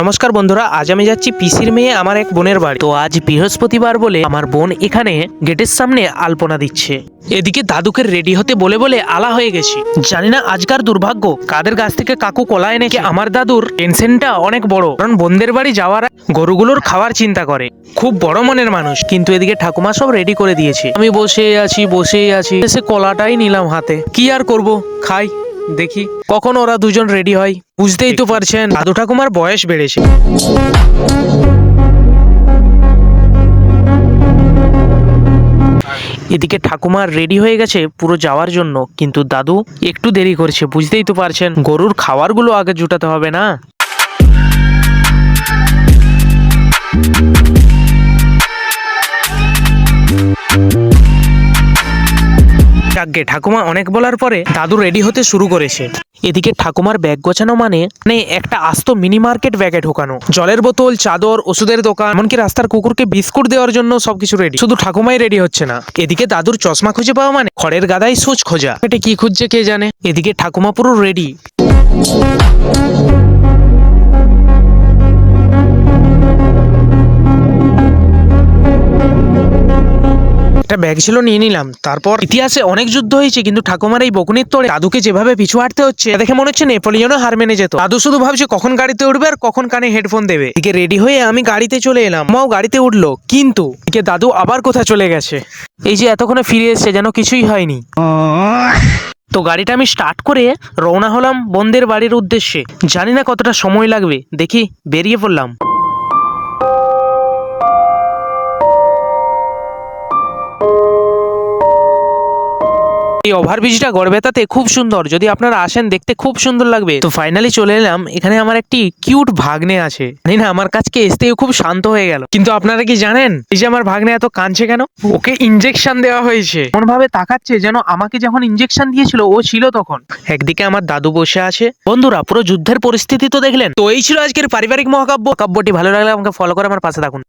নমস্কার বন্ধুরা, আজ আমি যাচ্ছি পিসির মেয়ে আমার এক বোনের বাড়ি। তো আজ বৃহস্পতিবার বলে আমার বোন এখানে গেটের সামনে আলপনা দিচ্ছে। এদিকে দাদুকে রেডি হতে বলে বলে আলা হয়ে গেছি। জানি না আজকার দুর্ভাগ্য কাদের গাছ থেকে কাকু কলা এনেছে। আমার দাদুর টেনশনটা অনেক বড়, কারণ বোনদের বাড়ি যাওয়ার গরুগুলোর খাওয়ার চিন্তা করে। খুব বড় মনের মানুষ, কিন্তু এদিকে ঠাকুমা সব রেডি করে দিয়েছে। আমি বসেই আছি এসে কলাটাই নিলাম হাতে। কি আর করব, খাই, দেখি কখন ওরা দুজন রেডি হয়। বুঝতেই তো পারছেন দাদু ঠাকুমার বয়স বেড়েছে। এদিকে ঠাকুমার রেডি হয়ে গেছে পুরো যাওয়ার জন্য, কিন্তু দাদু একটু দেরি করছে। বুঝতেই তো পারছেন গরুর খাবারগুলো আগে জুটাতে হবে না। যাকগে, ঠাকুমা অনেক বলার পরে দাদু রেডি হতে শুরু করেছে। এদিকে ঠাকুমার ব্যাগ গোছানো মানে একটা আস্ত মিনি মার্কেট ব্যাগে ঢোকানো। জলের বোতল, চাদর, ওষুধের দোকান, এমনকি রাস্তার কুকুরকে বিস্কুট দেওয়ার জন্য সবকিছু রেডি। শুধু ঠাকুমাই রেডি হচ্ছে না। এদিকে দাদুর চশমা খুঁজে পাওয়া মানে খড়ের গাদায় সুচ খোঁজা। এটা কি খুঁজছে কে জানে। এদিকে ঠাকুমা পুরো রেডি। একটা ব্যাগ ছিল, নিয়ে নিলাম। তারপর ইতিহাসে অনেক যুদ্ধ হয়েছে, কিন্তু ঠাকুমার এই বকুনির তোড়ে দাদুকে যেভাবে পিছু হাঁটতে হচ্ছে দেখে মনে হচ্ছে নেপোলিয়নও হার মেনে যেত। দাদু শুধু ভাবছে কখন গাড়িতে উঠবে আর কখন কানে হেডফোন দেবে। এদিকে রেডি হয়ে আমি গাড়িতে চলে এলাম। মাও গাড়িতে উঠলো, কিন্তু এদিকে দাদু আবার কোথায় চলে গেছে। এই যে এতক্ষণে ফিরে এসছে, যেন কিছুই হয়নি। তো গাড়িটা আমি স্টার্ট করে রওনা হলাম বোনদের বাড়ির উদ্দেশ্যে। জানি না কতটা সময় লাগবে, দেখি বেরিয়ে পড়লাম। এই ওভারব্রিজটা গড়বেতাতে খুব সুন্দর, যদি আপনারা আসেন দেখতে খুব সুন্দর লাগবে। তো ফাইনালি চলে এলাম। এখানে আমার একটি কিউট ভাগ্নে আছে। জানি না আমার কাছে এসতেই খুব শান্ত হয়ে গেল। কিন্তু আপনারা কি জানেন এই যে আমার ভাগ্নে এত কাঁদছে কেন? ওকে ইনজেকশন দেওয়া হয়েছে। এমন ভাবে তাকাচ্ছে যেন আমাকে যখন ইনজেকশন দিয়েছিল ও ছিল তখন। একদিকে আমার দাদু বসে আছে। বন্ধুরা, পুরো যুদ্ধের পরিস্থিতি তো দেখলেন। তো এই ছিল আজকের পারিবারিক মহাকাব্য। কাব্যটি ভালো লাগলে আমাকে ফলো করে আমার পাশে থাকুন।